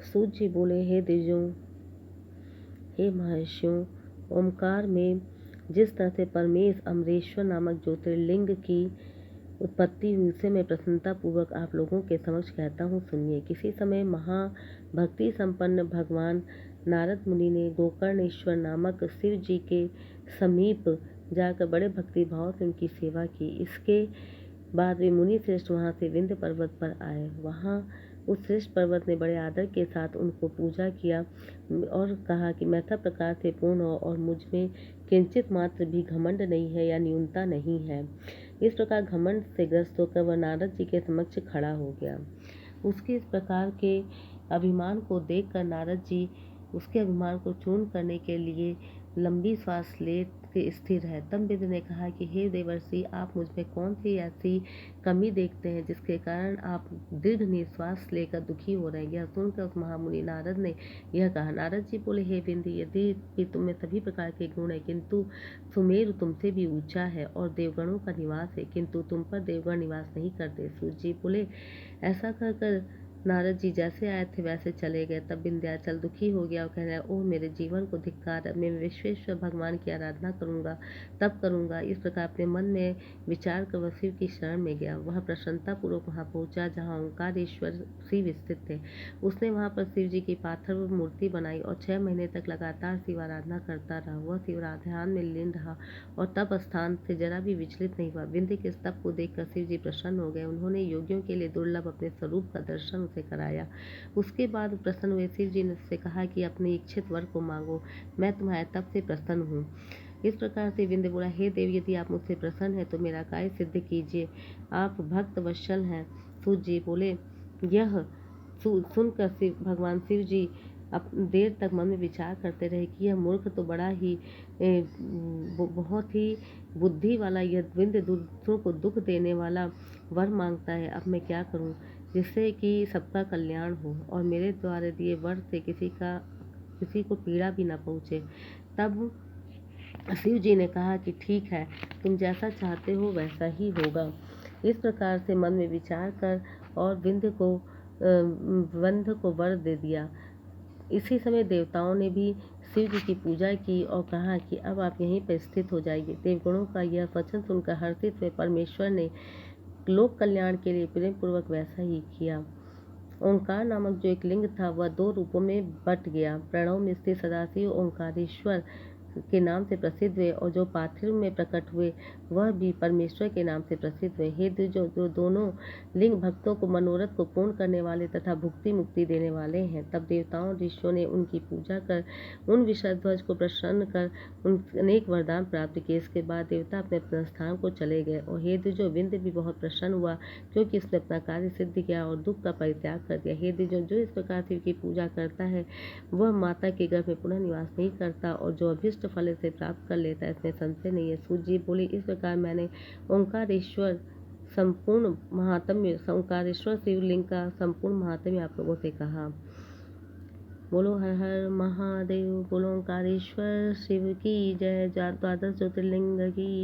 सूत जी बोले, हे द्विजों, हे महर्षियों, ओमकार में जिस तरह से परमेश अमरेश्वर नामक ज्योतिर्लिंग की उत्पत्ति हुई उसे मैं प्रसन्नता पूर्वक आप लोगों के समक्ष कहता हूँ, सुनिए। किसी समय महाभक्ति संपन्न भगवान नारद मुनि ने गोकर्णेश्वर नामक शिव जी के समीप जाकर बड़े भक्ति भाव से उनकी सेवा की। इसके बाद वे मुनि श्रेष्ठ वहाँ से विंध्य पर्वत पर आए। वहाँ उस श्रेष्ठ पर्वत ने बड़े आदर के साथ उनको पूजा किया और कहा कि मैं सब प्रकार से पूर्ण हो और मुझ में किंचित मात्र भी घमंड नहीं है या न्यूनता नहीं है। इस प्रकार घमंड से ग्रस्त होकर वह नारद जी के समक्ष खड़ा हो गया। उसके इस प्रकार के अभिमान को देखकर नारद जी उसके अभिमान को चूर्ण करने के लिए लंबी श्वास ले के स्थिर है। तब विंध्य ने कहा कि हे देवर्षि, आप मुझ में कौन सी ऐसी कमी देखते हैं जिसके कारण आप दीर्घ निश्वास लेकर दुखी हो रहे हैं। यह सुनकर उस महामुनि नारद ने यह कहा। नारद जी बोले, हे विंध्य, यदि भी तुम में सभी प्रकार के गुण है, किंतु सुमेरु तुमसे भी ऊंचा है और देवगणों का निवास है, किंतु तुम पर देवगण निवास नहीं करते। सूत जी बोले, ऐसा कहकर नारद जी जैसे आए थे वैसे चले गए। तब विंध्याचल दुखी हो गया और कहने लगा, ओह मेरे जीवन को धिक्कार, मैं विश्वेश्वर भगवान की आराधना करूंगा, तब करूंगा। इस प्रकार अपने मन में विचार कर वह शिव की शरण में गया। वह प्रसन्नता पूर्वक वहां पहुंचा जहां ओंकारेश्वर शिव स्थित थे। उसने वहां पर शिव जी की पाथर मूर्ति बनाई और 6 महीने तक लगातार शिव आराधना करता रहा। वह शिव ध्यान में लीन रहा और तप स्थान से जरा भी विचलित नहीं हुआ। विंध्य के तप को देखकर शिव जी प्रसन्न हो गए। उन्होंने योगियों के लिए दुर्लभ अपने स्वरूप का दर्शन उसे कराया। उसके बाद प्रसन्न हुए शिव जी ने उससे कहा कि अपने इच्छित वर को मांगो, मैं तुम्हारे तप से प्रसन्न हूँ। इस प्रकार से विंध्य बोला, हे देव, यदि आप मुझसे प्रसन्न हैं तो मेरा कार्य सिद्ध कीजिए, आप भक्त वत्सल हैं। सूत जी बोले, यह सुनकर भगवान शिव जी देर तक मन में विचार करते रहे कि यह मूर्ख तो बड़ा ही बहुत ही बुद्धि वाला, यह विंध्य दूसरों को दुख देने वाला वर मांगता है। अब मैं क्या करूं जिससे कि सबका कल्याण हो और मेरे द्वारा दिए वर से किसी को पीड़ा भी न पहुंचे। तब शिव जी ने कहा कि ठीक है, तुम जैसा चाहते हो वैसा ही होगा। इस प्रकार से मन में विचार कर और विंध्य को वर दे दिया। इसी समय देवताओं ने भी शिव जी की पूजा की और कहा कि अब आप यहीं पर स्थित हो जाइए। देवगणों का यह वचन सुनकर हर्षित हुए परमेश्वर ने लोक कल्याण के लिए प्रेम पूर्वक वैसा ही किया। ओंकार नामक जो एक लिंग था वह 2 रूपों में बट गया। प्रणव में स्थित सदाशिव ओंकारेश्वर के नाम से प्रसिद्ध हुए और जो पार्थिव में प्रकट हुए वह भी परमेश्वर के नाम से प्रसिद्ध हुए। हे जो दोनों लिंग भक्तों को मनोरथ को पूर्ण करने वाले तथा भुक्ति मुक्ति देने वाले हैं। तब देवताओं ऋषियों ने उनकी पूजा कर उन विषध्वज को प्रसन्न कर उन अनेक वरदान प्राप्त किए। इसके बाद देवता अपने अपने स्थान को चले गए और हे द्विजों, विंध्य भी बहुत प्रसन्न हुआ क्योंकि उसने अपना कार्य सिद्ध किया और दुख का परित्याग कर दिया। हे द्विजों, जो इस प्रकार शिव की पूजा करता है वह माता के गर्भ में पुनः निवास नहीं करता और जो अभीष्ट फल से प्राप्त कर लेता है इसमें संशय नहीं है। सूत जी बोले, इस प्रकार मैंने ओंकारेश्वर शिवलिंग का संपूर्ण महात्म्य आप लोगों से कहा। बोलो हर हर महादेव, बोलो ओंकारेश्वर शिव की जय। द्वादश ज्योतिर्लिंग की